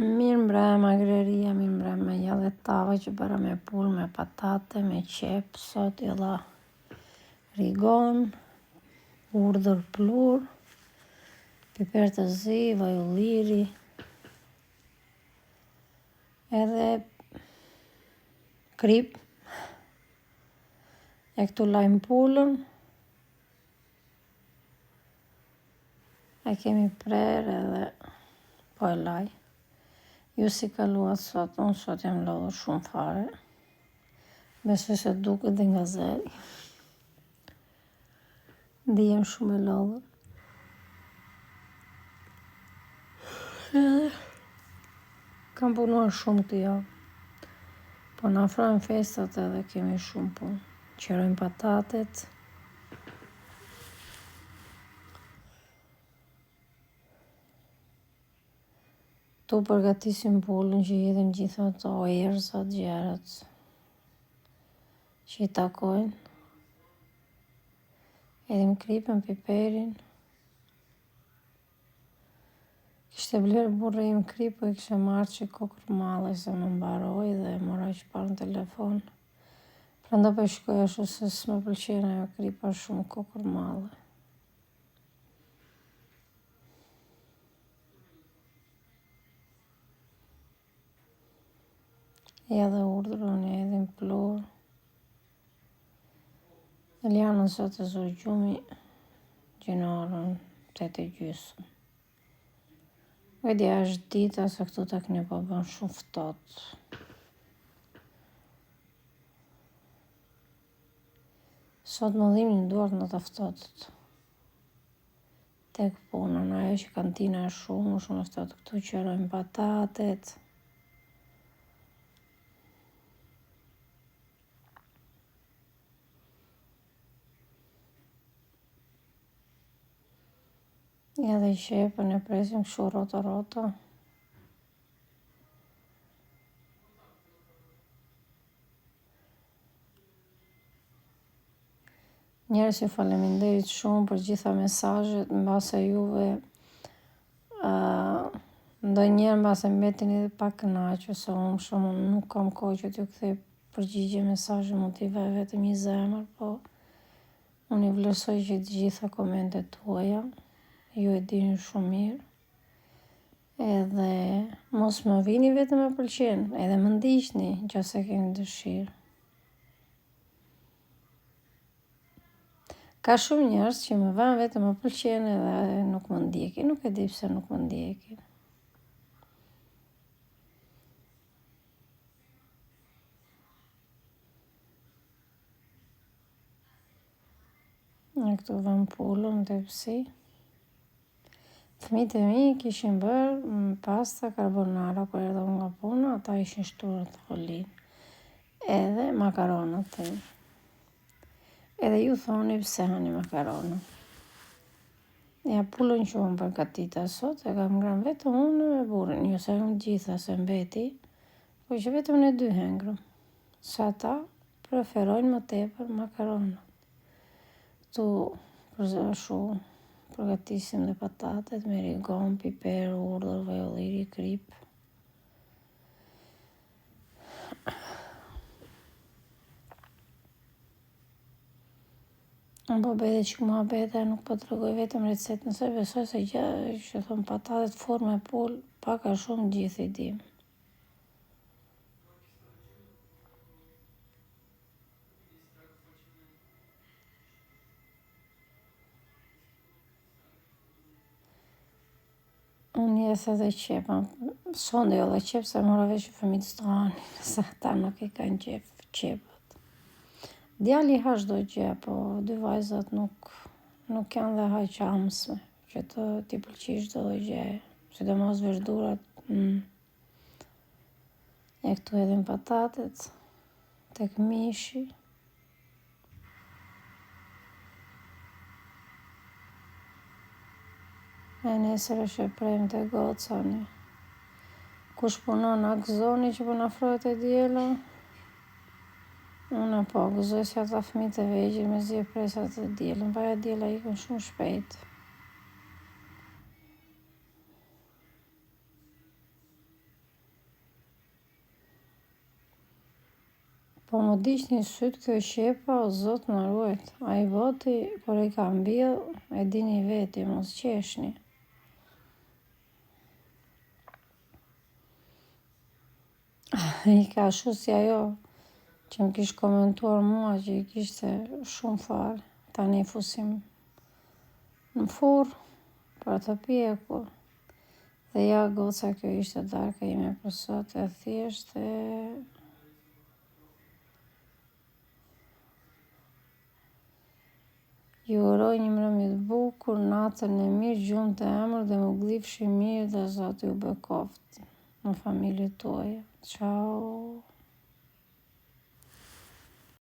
Mirë mbrëma greria, mirë mbrëma jelle tava që bëra me pull, me patate, me qep, sot jella rigon, urdhër plur, piper të zi, vaj ulliri, edhe krip. E këtu lajmë pullën, e kemi prerë edhe po e laj. Ju si kaluat sot, unë sot jam lodhur shumë fare. Besoj se duket dhe nga zeri. Ndihem shumë e lodhur. Kam punuar shumë këtë javë. Po na afrojnë festat edhe kemi shumë punë. Qerojmë patatet. Tu përgatisim pullën që jedhim gjitha ato erëzat, gjerat që i takojnë. Edhim kripën, piperin. Kishte blerë burri im krip, po i kishe marrë që kokër male se më mbaroj dhe mora që parë në telefon. Prandaj po shkoj ashtu se s'më pëlqen ajo kripa shumë kokër male. Ja dhe urdhërën e edhim plur. Elianën sot e zoj gjumi gjinarën 8:30. Vedja është dita se këtu tek ne po bën shumë ftohtë. Sot më dhimin duart në të ftohtë. Tek punën, ajo që kantina është shumë ftohtë. Këtu qërojmë patatet. Ja dhe qepën e presim kështu rota. Njerëz ju faleminderit shumë për gjitha mesazhet, mbase juve ndonjëherë mbase mbeteni edhe pak kënaqur se unë shumë nuk kam kohë që t'ju kthej përgjigje mesazhe motive vetëm një zemër, po unë i vlerësoj që të gjitha komentet tuaja. Ju e dini shumë mirë. Edhe mos më vini vetëm me pëlqen, edhe më ndiqni nëse keni dëshirë. Ka shumë njerëz që më vënë vetëm më pëlqen edhe nuk më ndjekin, nuk e di pse nuk më ndjekin. Në këtu vëm pullën të pësi. Fëmijët e mi kishin bërë pasta carbonara kur erdhëm nga puna, ata ishin shtuar të folin. Edhe makaronat. Edhe ju thoni pse hani makarona. Ja pullën që unë përgatita sot, e kam ngrënë vetëm unë me burrin, jo se unë gjitha se mbeti, po që vetëm ne dy hengrëm. Sa ata preferojnë më tepër makaronat. Tu përgatisim dhe patatet me rigon, piper, urdhër, vaj ulliri, krip. Unë po bede që mua bede, nuk po të regoj vetëm recet, nëse besoj se që thëmë patatet forme pull, pak a shumë gjithë i dim. Unë jesë edhe qepa, sonde jo dhe qep, se mora veç fëmijët strani, se ta nuk i kanë qepat. Djali ha çdo gjë, po dy vajzat nuk janë dhe haqamësme, që t'i pëlqej çdo gjë, sidomos verdurat. E këtu edhim patatet, tek mishi. E nesër është e premte gocani. Kush punon a gëzoni që po na afrohet e diela? Unë po gëzoj si ata fëmijët e vegjël me zi e presat të dielën, pa ja diela ikën shumë shpejt. Po më diqni sytë kjo qepa, o zot në ruajt. A i boti, por i ka mbil, e dini veti, mos qeshni. I ka shu si ajo që më kishë komentuar mua që i kishte shumë farë. Tani fusim në furë për të pjekur. Dhe ja goca, kjo ishte darka ime për sot, e thjesht e... Ju uroj një mbrëmje të bukur, natën e mirë, gjumë të emër dhe më glifshi mirë dhe Zoti ju bekoft në familjet tuaja. Ciao.